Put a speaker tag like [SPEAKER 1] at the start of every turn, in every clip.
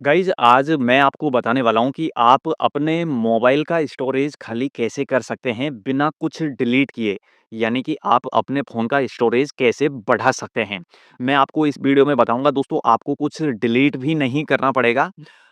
[SPEAKER 1] Guys आज मैं आपको बताने वाला हूँ कि आप अपने मोबाइल का स्टोरेज खाली कैसे कर सकते हैं बिना कुछ डिलीट किए। यानी कि आप अपने फ़ोन का स्टोरेज कैसे बढ़ा सकते हैं। मैं आपको इस वीडियो में बताऊंगा दोस्तों, आपको कुछ डिलीट भी नहीं करना पड़ेगा।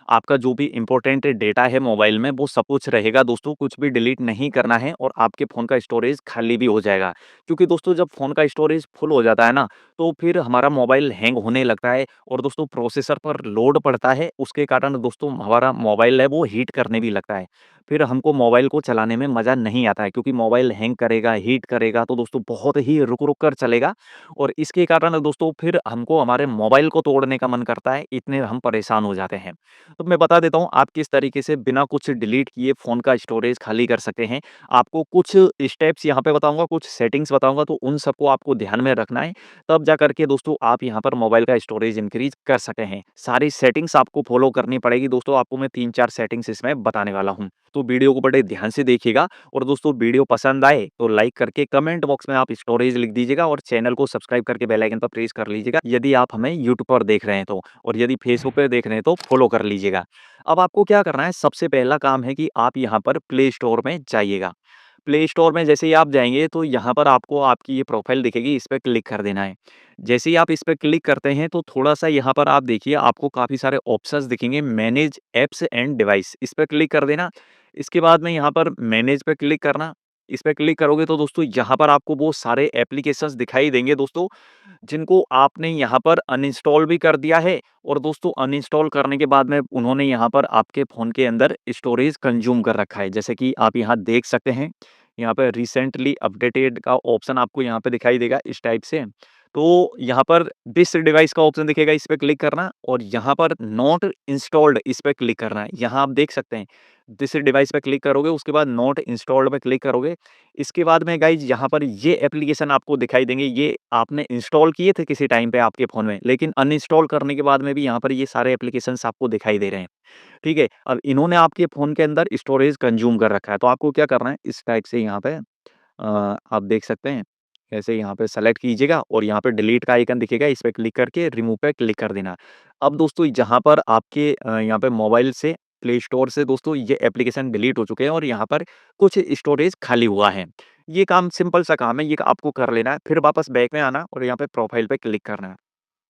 [SPEAKER 1] आपका जो भी इम्पोर्टेंट डेटा है मोबाइल में वो सब कुछ रहेगा दोस्तों, कुछ भी डिलीट नहीं करना है और आपके फ़ोन का स्टोरेज खाली भी हो जाएगा। क्योंकि दोस्तों जब फ़ोन का स्टोरेज फुल हो जाता है ना, तो फिर हमारा मोबाइल हैंग होने लगता है और दोस्तों प्रोसेसर पर लोड पड़ता है, उसके कारण दोस्तों हमारा मोबाइल है वो हीट करने भी लगता है। फिर हमको मोबाइल को चलाने में मज़ा नहीं आता है, क्योंकि मोबाइल हैंग करेगा, हीट करेगा तो दोस्तों बहुत ही रुक-रुक कर चलेगा और इसके कारण दोस्तों फिर हमको हमारे मोबाइल को तोड़ने का मन करता है, इतने हम परेशान हो जाते हैं। तो मैं बता देता हूँ आप किस तरीके से बिना कुछ डिलीट किए फ़ोन का स्टोरेज खाली कर सकते हैं। आपको कुछ स्टेप्स यहाँ पे बताऊँगा, कुछ सेटिंग्स बताऊँगा, तो उन सबको आपको ध्यान में रखना है। तब जा करके दोस्तों आप यहाँ पर मोबाइल का स्टोरेज इंक्रीज़ कर सकते हैं। सारी सेटिंग्स आपको फ़ॉलो करनी पड़ेगी दोस्तों, आपको मैं 3-4 सेटिंग्स इसमें बताने वाला हूँ। तो वीडियो को बड़े ध्यान से देखिएगा और दोस्तों वीडियो पसंद आए तो लाइक करके कमेंट बॉक्स में आप स्टोरेज लिख दीजिएगा और चैनल को सब्सक्राइब करके बेल आइकन पर प्रेस कर लीजिएगा यदि आप हमें यूट्यूब पर देख रहे हैं तो, और यदि फेसबुक पे देख रहे हैं तो फ़ॉलो कर लीजिएगा। अब आपको क्या करना है, सबसे पहला काम है कि आप यहाँ पर प्ले स्टोर में जाइएगा। प्ले स्टोर में जैसे ही आप जाएँगे तो यहाँ पर आपको आपकी ये प्रोफ़ाइल दिखेगी, इस पे क्लिक कर देना है। जैसे ही आप इस पे क्लिक करते हैं तो थोड़ा-सा यहाँ पर आप देखिए आपको काफ़ी सारे ऑप्शंस दिखेंगे, मैनेज ऐप्स एंड डिवाइस, इस पे क्लिक कर देना। इसके बाद में यहाँ पर मैनेज पे क्लिक करना। इस पे क्लिक करोगे तो दोस्तों यहाँ पर आपको वो सारे एप्लीकेशंस दिखाई देंगे दोस्तों, जिनको आपने यहाँ पर अनइंस्टॉल भी कर दिया है और दोस्तों अनइंस्टॉल करने के बाद में उन्होंने यहाँ पर आपके फ़ोन के अंदर स्टोरेज कंज़्यूम कर रखा है। जैसे कि आप यहाँ देख सकते हैं, यहाँ पे रिसेंटली अपडेटेड का ऑप्शन आपको यहाँ पे दिखाई देगा इस टाइप से। तो यहाँ पर दिस डिवाइस का ऑप्शन दिखेगा, इस पे क्लिक करना और यहाँ पर नॉट इंस्टॉल्ड इस पे क्लिक करना है। यहाँ आप देख सकते हैं, दिस डिवाइस पे क्लिक करोगे, उसके बाद नॉट इंस्टॉल्ड पे क्लिक करोगे। इसके बाद में गाइज़ यहाँ पर ये एप्लीकेशन आपको दिखाई देंगे, ये आपने इंस्टॉल किए थे किसी टाइम पे आपके फ़ोन में, लेकिन अनइंस्टॉल करने के बाद में भी यहाँ पर ये सारे एप्लीकेशंस आपको दिखाई दे रहे हैं। ठीक है? अब इन्होंने आपके फ़ोन के अंदर स्टोरेज कंज़्यूम कर रखा है, तो आपको क्या करना है, इस टाइप से यहाँ पे आप देख सकते हैं, ऐसे यहाँ पे सेलेक्ट कीजिएगा और यहाँ पे डिलीट का आइकन दिखेगा, इस पे क्लिक करके रिमूव पे क्लिक कर देना। अब दोस्तों जहाँ पर आपके यहाँ पे मोबाइल से प्ले स्टोर से दोस्तों ये एप्लीकेशन डिलीट हो चुके हैं और यहाँ पर कुछ स्टोरेज खाली हुआ है। ये काम सिंपल सा काम है, ये आपको कर लेना है, फिर वापस बैक में आना और यहाँ पे प्रोफाइल पे क्लिक करना है।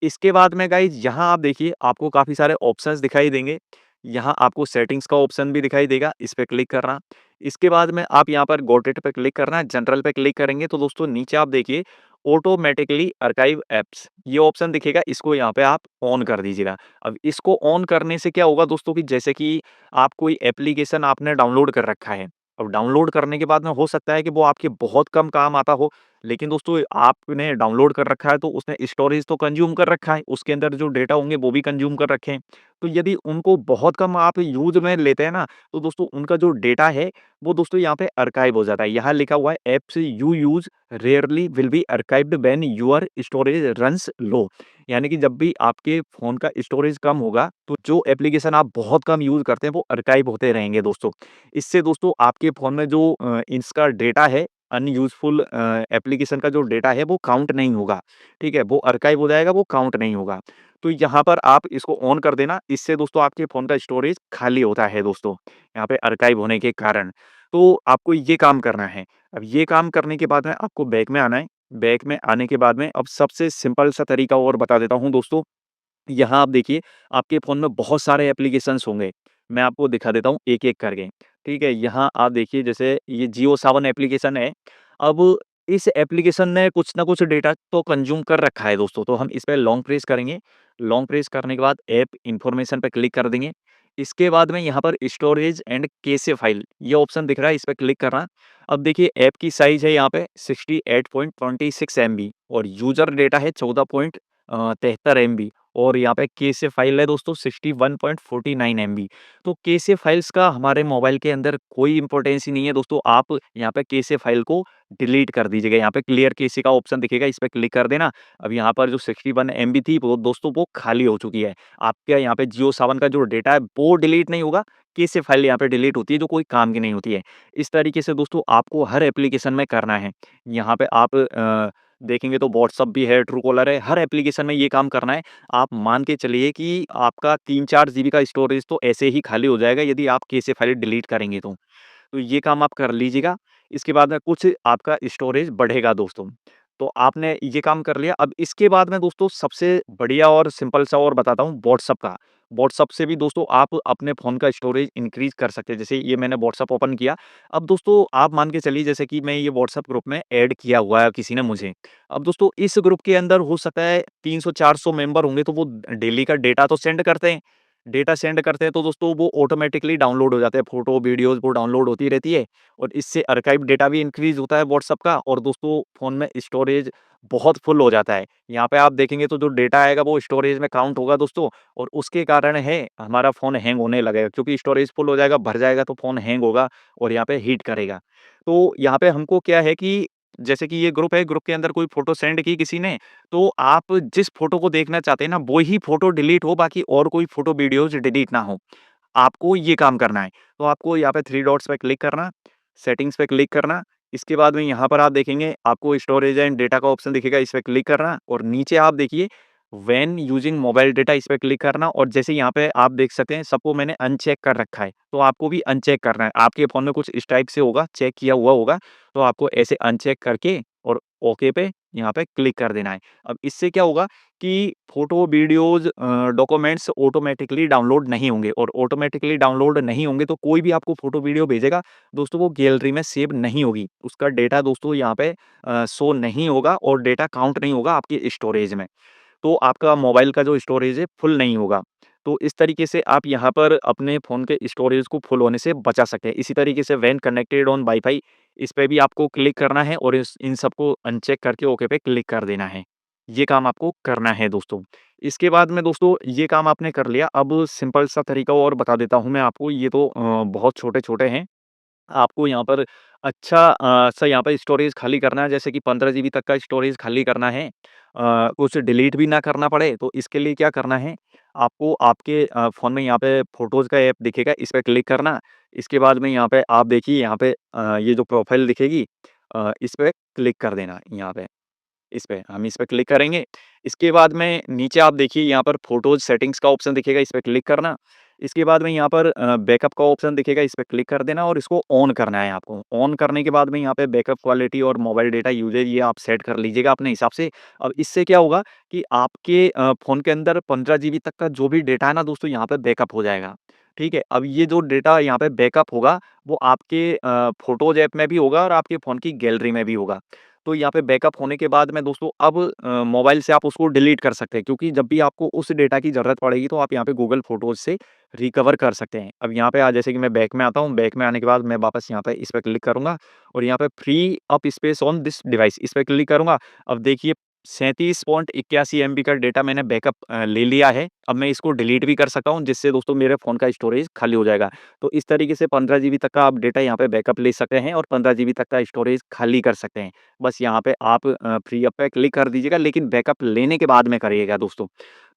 [SPEAKER 1] इसके बाद में गाइज़ यहाँ आप देखिए आपको काफ़ी सारे ऑप्शंस दिखाई देंगे। यहाँ आपको सेटिंग्स का ऑप्शन भी दिखाई देगा, इस पे क्लिक करना। इसके बाद में आप यहाँ पर गॉट इट पे क्लिक करना, जनरल पे क्लिक करेंगे तो दोस्तों नीचे आप देखिए ऑटोमैटिकली आर्काइव ऐप्स, ये ऑप्शन दिखेगा, इसको यहाँ पे आप ऑन कर दीजिएगा। अब इसको ऑन करने से क्या होगा दोस्तों कि जैसे कि आप कोई एप्लीकेशन आपने डाउनलोड कर रखा है, अब डाउनलोड करने के बाद में हो सकता है कि वो आपके बहुत कम काम आता हो, लेकिन दोस्तों आपने डाउनलोड कर रखा है तो उसने स्टोरेज तो कंज़्यूम कर रखा है, उसके अंदर जो डेटा होंगे वो भी कंज़्यूम कर रखे हैं। तो यदि उनको बहुत कम आप यूज़ में लेते हैं ना, तो दोस्तों उनका जो डेटा है वो दोस्तों यहाँ पे आर्काइव हो जाता है। यहाँ लिखा हुआ है apps you use rarely will be archived when your storage runs low. यानी कि जब भी आपके फ़ोन का स्टोरेज कम होगा, तो जो एप्लीकेशन आप बहुत कम यूज़ करते हैं वो आर्काइव होते रहेंगे दोस्तों। इससे दोस्तों आपके फ़ोन में जो इसका डेटा है, अनयूज़फुल एप्लीकेशन का जो डेटा है वो काउंट नहीं होगा, ठीक है? वो आर्काइव हो जाएगा, वो काउंट नहीं होगा। तो यहाँ पर आप इसको ऑन कर देना, इससे दोस्तों आपके फ़ोन का स्टोरेज खाली होता है दोस्तों, यहाँ पे आर्काइव होने के कारण। तो आपको ये काम करना है। अब ये काम करने के बाद में आपको बैक में आना है, बैक में आने के बाद में अब सबसे सिंपल सा तरीका और बता देता हूँ दोस्तों, यहाँ आप देखिए, आपके फ़ोन में बहुत सारे एप्लीकेशंस होंगे। मैं आपको दिखा देता हूँ एक-एक करके, ठीक है? यहाँ आप देखिए जैसे ये जियो सावन एप्लीकेशन है। अब इस एप्लीकेशन ने कुछ ना कुछ डेटा तो कंज़्यूम कर रखा है दोस्तों, तो हम इस पे लॉन्ग प्रेस करेंगे। लॉन्ग प्रेस करने के बाद ऐप इन्फॉर्मेशन पे क्लिक कर देंगे। इसके बाद में यहाँ पर स्टोरेज एंड कैशे फाइल ये ऑप्शन दिख रहा है, इस पे क्लिक करना। अब देखिए ऐप की साइज़ है यहाँ पे 68.26 एमबी और यूज़र डेटा है 14 एमबी और यहाँ पे कैशे फाइल है दोस्तों 61.49 एमबी। तो कैशे फाइल्स का हमारे मोबाइल के अंदर कोई इम्पोर्टेंस ही नहीं है दोस्तों। आप यहाँ पे कैशे फाइल को डिलीट कर दीजिएगा। यहाँ पे क्लियर कैशे का ऑप्शन दिखेगा, इस पे क्लिक कर देना। अब यहाँ पर जो 61 एमबी थी वो दोस्तों वो खाली हो चुकी है। आपके यहाँ पे जियो सावन का जो डेटा है वो डिलीट नहीं होगा, कैशे फाइल यहाँ पे डिलीट होती है जो कोई काम की नहीं होती है। इस तरीके से दोस्तों आपको हर एप्लीकेशन में करना है। यहाँ पे आप देखेंगे तो व्हाट्सएप भी है, ट्रू कॉलर है, हर एप्लीकेशन में ये काम करना है। आप मान के चलिए कि आपका 3-4 जीबी का स्टोरेज तो ऐसे ही खाली हो जाएगा यदि आप कैसे फाइल डिलीट करेंगे तो। तो ये काम आप कर लीजिएगा। इसके बाद में कुछ आपका स्टोरेज बढ़ेगा दोस्तों। तो आपने ये काम कर लिया। अब इसके बाद में दोस्तों सबसे बढ़िया और सिंपल सा और बताता हूँ व्हाट्सएप का। व्हाट्सएप से भी दोस्तों आप अपने फ़ोन का स्टोरेज इंक्रीज़ कर सकते हैं। जैसे ये मैंने व्हाट्सएप ओपन किया। अब दोस्तों आप मान के चलिए जैसे कि मैं ये व्हाट्सएप ग्रुप में ऐड किया हुआ है किसी ने मुझे। अब दोस्तों इस ग्रुप के अंदर हो सकता है 300-400 मेंबर होंगे तो वो डेली का डेटा तो सेंड करते हैं। डेटा सेंड करते हैं तो दोस्तों वो ऑटोमैटिकली डाउनलोड हो जाते हैं। फ़ोटो, वीडियोज़ वो डाउनलोड होती रहती है और इससे आर्काइव डेटा भी इंक्रीज़ होता है व्हाट्सएप का और दोस्तों फ़ोन में स्टोरेज बहुत फुल हो जाता है। यहाँ पे आप देखेंगे तो जो डेटा आएगा वो स्टोरेज में काउंट होगा दोस्तों और उसके कारण है हमारा फ़ोन हैंग होने लगेगा क्योंकि स्टोरेज फुल हो जाएगा, भर जाएगा तो फ़ोन हैंग होगा और यहाँ पे हीट करेगा। तो यहाँ पे हमको क्या है कि जैसे कि ये ग्रुप है, ग्रुप के अंदर कोई फ़ोटो सेंड की किसी ने, तो आप जिस फ़ोटो को देखना चाहते हैं ना, वो ही फ़ोटो डिलीट हो, बाकी और कोई फ़ोटो, वीडियोज़ डिलीट ना हो। आपको ये काम करना है। तो आपको यहाँ पे 3 डॉट्स पे क्लिक करना, सेटिंग्स पे क्लिक करना, इसके बाद में यहाँ पर आप देखेंगे आपको स्टोरेज एंड डेटा का ऑप्शन दिखेगा, इस पे क्लिक करना और नीचे आप देखिए व्हेन यूजिंग मोबाइल डेटा इस पे क्लिक करना और जैसे यहाँ पे आप देख सकते हैं सबको मैंने अनचेक कर रखा है, तो आपको भी अनचेक करना है। आपके फ़ोन में कुछ इस टाइप से होगा, चेक किया हुआ होगा, तो आपको ऐसे अनचेक करके और ओके पे यहाँ पे क्लिक कर देना है। अब इससे क्या होगा कि photo, videos documents automatically download नहीं होंगे और ऑटोमैटिकली डाउनलोड नहीं होंगे तो कोई भी आपको फ़ोटो, वीडियो भेजेगा, दोस्तों वो गैलरी में सेव नहीं होगी। उसका डेटा दोस्तों यहाँ पे शो नहीं होगा और डेटा काउंट नहीं होगा आपके स्टोरेज में। तो आपका मोबाइल का जो स्टोरेज है फुल नहीं होगा। तो इस तरीके से आप यहाँ पर अपने फ़ोन के स्टोरेज को फुल होने से बचा सकते हैं। इसी तरीके से व्हेन कनेक्टेड ऑन वाईफ़ाई इस पे भी आपको क्लिक करना है और इस इन सबको अनचेक करके ओके पे क्लिक कर देना है। ये काम आपको करना है दोस्तों। इसके बाद में दोस्तों ये काम आपने कर लिया, अब सिंपल सा तरीका और बता देता हूँ मैं आपको, ये तो बहुत छोटे-छोटे हैं। आपको यहाँ पर अच्छा सा यहाँ पे स्टोरेज खाली करना है, जैसे कि 15 जीबी तक का स्टोरेज खाली करना है। कुछ डिलीट भी ना करना पड़े, तो इसके लिए क्या करना है, आपको आपके फ़ोन में यहाँ पे फ़ोटोज़ का ऐप दिखेगा, इस पे क्लिक करना। इसके बाद में यहाँ पे आप देखिए यहाँ पे ये जो प्रोफ़ाइल दिखेगी इस पे क्लिक कर देना यहाँ पे। हम इस पे क्लिक करेंगे। इसके बाद में नीचे आप देखिए यहाँ पर फ़ोटोज़ सेटिंग्स का ऑप्शन दिखेगा, इस पे क्लिक करना। इसके बाद में यहाँ पर बैकअप का ऑप्शन दिखेगा, इस पे क्लिक कर देना और इसको ऑन करना है आपको। ऑन करने के बाद में यहाँ पे बैकअप क्वालिटी और मोबाइल डेटा यूसेज ये आप सेट कर लीजिएगा अपने हिसाब से। अब इससे क्या होगा कि आपके फ़ोन के अंदर 15 जीबी तक का जो भी डेटा है ना दोस्तों, यहाँ पे बैकअप हो जाएगा। ठीक है? अब ये जो डेटा यहाँ पे बैकअप होगा, वो आपके फ़ोटोज़ ऐप में भी होगा और आपके फ़ोन की गैलरी में भी होगा। तो यहाँ पे बैकअप होने के बाद में दोस्तों अब मोबाइल से आप उसको डिलीट कर सकते हैं क्योंकि जब भी आपको उस डेटा की ज़रूरत पड़ेगी तो आप यहाँ पे गूगल फ़ोटोज़ से रिकवर कर सकते हैं। अब यहाँ पे जैसे कि मैं बैक में आता हूँ, बैक में आने के बाद मैं वापस यहाँ पे इस पे क्लिक करूँगा और यहाँ पे free up space on this device इस पे क्लिक करूँगा। अब देखिए 37.81 एमबी का डेटा मैंने बैकअप ले लिया है। अब मैं इसको डिलीट भी कर सकता हूँ जिससे दोस्तों मेरे फ़ोन का स्टोरेज खाली हो जाएगा। तो इस तरीके से 15 जीबी तक का आप डेटा यहाँ पे बैकअप ले सकते हैं और 15 जीबी तक का स्टोरेज खाली कर सकते हैं। बस यहाँ पे आप फ्री अप पे क्लिक कर दीजिएगा लेकिन बैकअप लेने के बाद में करिएगा दोस्तों।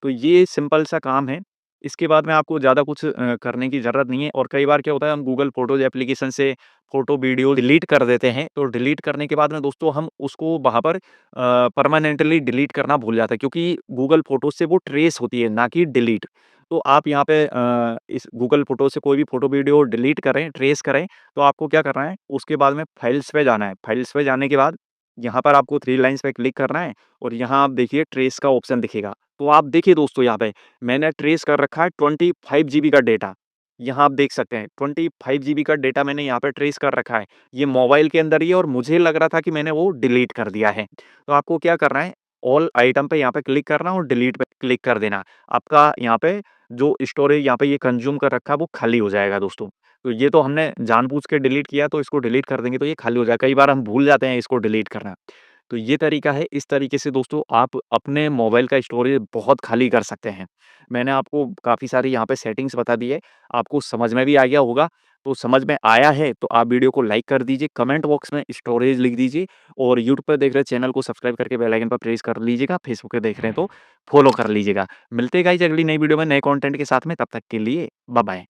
[SPEAKER 1] तो ये सिंपल सा काम है। इसके बाद में आपको ज़्यादा कुछ करने की ज़रूरत नहीं है और कई बार क्या होता है हम गूगल फ़ोटोज़ एप्लीकेशन से फ़ोटो, वीडियो डिलीट कर देते हैं। तो डिलीट करने के बाद में दोस्तों हम उसको वहाँ पर परमानेंटली डिलीट करना भूल जाते हैं क्योंकि गूगल फ़ोटोज़ से वो ट्रेस होती है ना कि डिलीट। तो आप यहाँ पे इस गूगल फ़ोटो से कोई भी फ़ोटो, वीडियो डिलीट करें, ट्रेस करें तो आपको क्या करना है, उसके बाद में फाइल्स पे जाना है। फाइल्स पे जाने के बाद यहाँ पर आपको 3 लाइन्स पे क्लिक करना है और यहाँ आप देखिए ट्रेस का ऑप्शन दिखेगा। तो आप देखिए दोस्तों यहाँ पे मैंने ट्रेस कर रखा है 25 जीबी का डेटा। यहाँ आप देख सकते हैं 25 जीबी का डेटा मैंने यहाँ पे ट्रेस कर रखा है। ये मोबाइल के अंदर ही है और मुझे लग रहा था कि मैंने वो डिलीट कर दिया है। तो आपको क्या करना है, ऑल आइटम पे यहाँ पे क्लिक करना और डिलीट पे क्लिक कर देना। आपका यहाँ पे जो स्टोरेज यहाँ पे ये कंज़्यूम कर रखा है वो खाली हो जाएगा दोस्तों। तो ये तो हमने जानबूझ के डिलीट किया तो इसको डिलीट कर देंगे तो ये खाली हो जाएगा। कई बार हम भूल जाते हैं इसको डिलीट करना। तो ये तरीका है, इस तरीके से दोस्तों आप अपने मोबाइल का स्टोरेज बहुत खाली कर सकते हैं। मैंने आपको काफ़ी सारी यहाँ पे सेटिंग्स बता दी है, आपको समझ में भी आ गया होगा। तो समझ में आया है तो आप वीडियो को लाइक कर दीजिए, कमेंट बॉक्स में स्टोरेज लिख दीजिए और यूट्यूब पर देख रहे चैनल को सब्सक्राइब करके बेल आइकन पर प्रेस कर लीजिएगा, फेसबुक पे देख रहे हैं तो फॉलो कर लीजिएगा। मिलते हैं गाइस अगली नई वीडियो में नए कंटेंट के साथ में, तब तक के लिए बाय बाय।